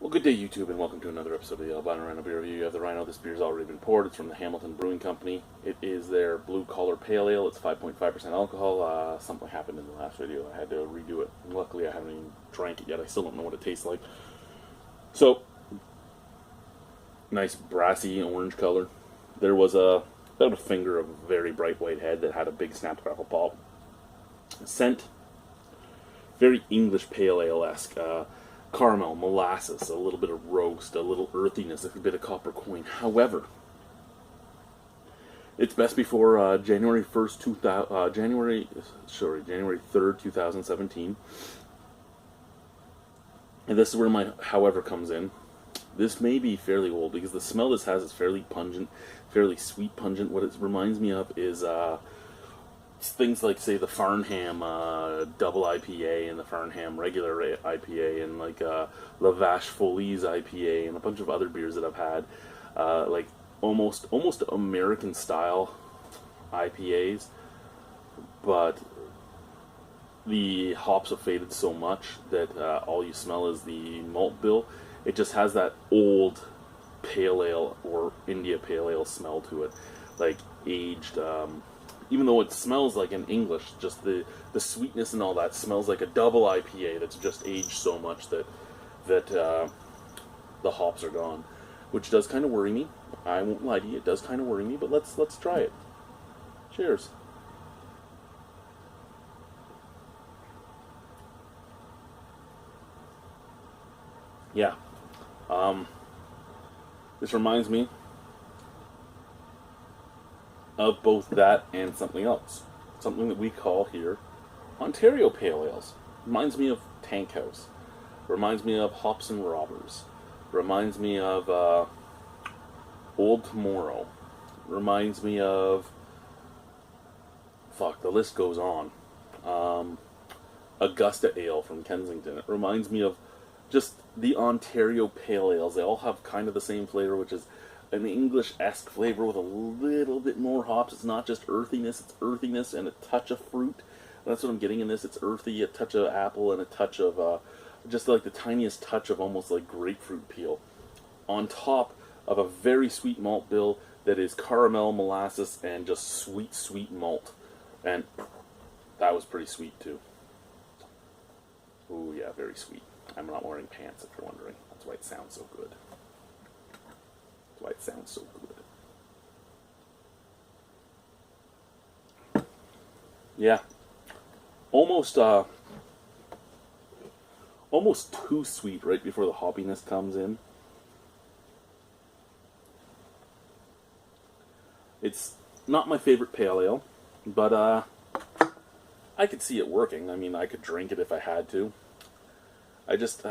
Well, good day, YouTube, and welcome to another episode of the Albino Rhino beer review. You have the Rhino. This beer's already been poured. It's from the Hamilton Brewing Company. It is their Blue Collar Pale Ale. It's 5.5% alcohol. Something happened in the last video. I had to redo it. And luckily, I haven't even drank it yet. I still don't know what it tastes like. So, nice brassy orange color. There was about a finger of a very bright white head that had a big snap crackle pop. Scent, very English pale ale-esque. Caramel, molasses, a little bit of roast, a little earthiness, a bit of copper coin. However, it's best before January 3rd, 2017. And this is where my however comes in. This may be fairly old because the smell this has is fairly pungent, fairly sweet pungent. What it reminds me of is things like, say, the Farnham double IPA and the Farnham regular IPA and like La Vache Follies IPA and a bunch of other beers that I've had, like almost American style IPAs, but the hops have faded so much that all you smell is the malt bill. It just has that old pale ale or India pale ale smell to it, like aged. Even though it smells like an English, just the sweetness and all that smells like a double IPA that's just aged so much that the hops are gone, which does kind of worry me. I won't lie to you, it does kind of worry me. But let's try it. Cheers. Yeah. This reminds me of both that and something else. Something that we call here Ontario Pale Ales. Reminds me of Tank House. Reminds me of Hops and Robbers. Reminds me of Old Tomorrow. Reminds me of... Fuck, the list goes on. Augusta Ale from Kensington. It reminds me of just the Ontario Pale Ales. They all have kind of the same flavor, which is an English-esque flavor with a little bit more hops. It's not just earthiness, it's earthiness and a touch of fruit. That's what I'm getting in this. It's earthy, a touch of apple, and a touch of, just like the tiniest touch of almost like grapefruit peel. On top of a very sweet malt bill that is caramel, molasses, and just sweet, sweet malt. And that was pretty sweet too. Ooh, yeah, very sweet. I'm not wearing pants if you're wondering. That's why it sounds so good. Why it sounds so good. Yeah, almost too sweet right before the hoppiness comes in. It's not my favorite pale ale, but I could see it working. I mean, I could drink it if I had to. I just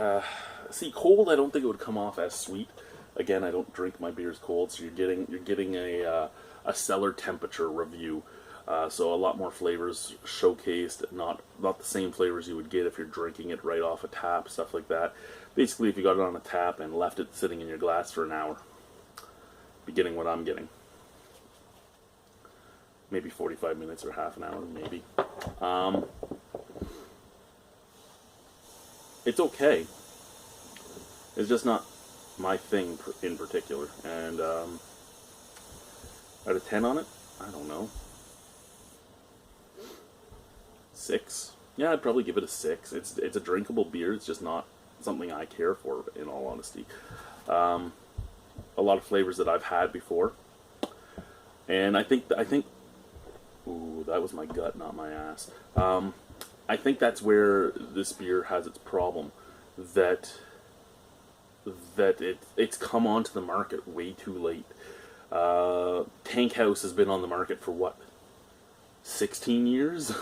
see, cold, I don't think it would come off as sweet. Again, I don't drink my beers cold, so you're getting a cellar temperature review. So a lot more flavors showcased, not the same flavors you would get if you're drinking it right off a tap, stuff like that. Basically, if you got it on a tap and left it sitting in your glass for an hour, be getting what I'm getting. Maybe 45 minutes or half an hour, maybe. It's okay. It's just not my thing in particular. And out of 10 on it, I don't know, 6. Yeah, I'd probably give it a 6. It's a drinkable beer. It's just not something I care for, in all honesty. A lot of flavors that I've had before, and I think ooh, that was my gut, not my ass. I think that's where this beer has its problem, that it's come onto the market way too late. Tank House has been on the market for what, 16 years?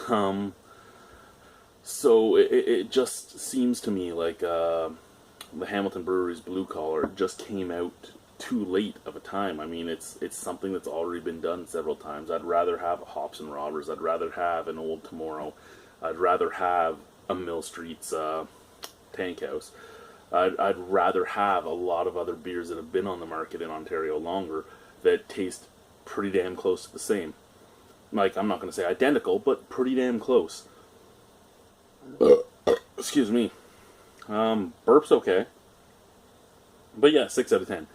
So it just seems to me like the Hamilton Brewery's Blue Collar just came out too late of a time. I mean, it's something that's already been done several times. I'd rather have a Hops and Robbers. I'd rather have an Old Tomorrow. I'd rather have a Mill Street's Tank House. I'd rather have a lot of other beers that have been on the market in Ontario longer that taste pretty damn close to the same. Like, I'm not going to say identical, but pretty damn close. Excuse me. Burp's okay. But yeah, 6 out of 10.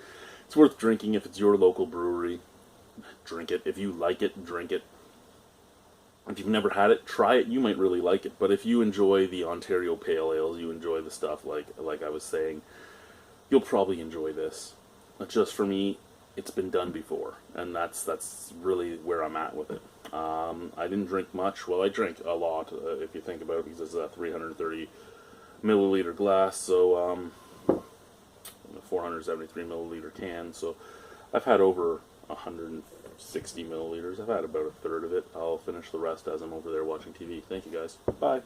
It's worth drinking if it's your local brewery. Drink it. If you like it, drink it. If you've never had it, try it. You might really like it. But if you enjoy the Ontario Pale Ales, you enjoy the stuff like I was saying, you'll probably enjoy this. Just for me, it's been done before, and that's really where I'm at with it. I didn't drink much. Well, I drank a lot, if you think about it, because it's a 330 milliliter glass, so 473 milliliter can. So I've had over 160 milliliters. I've had about a third of it. I'll finish the rest as I'm over there watching TV. Thank you guys. Bye.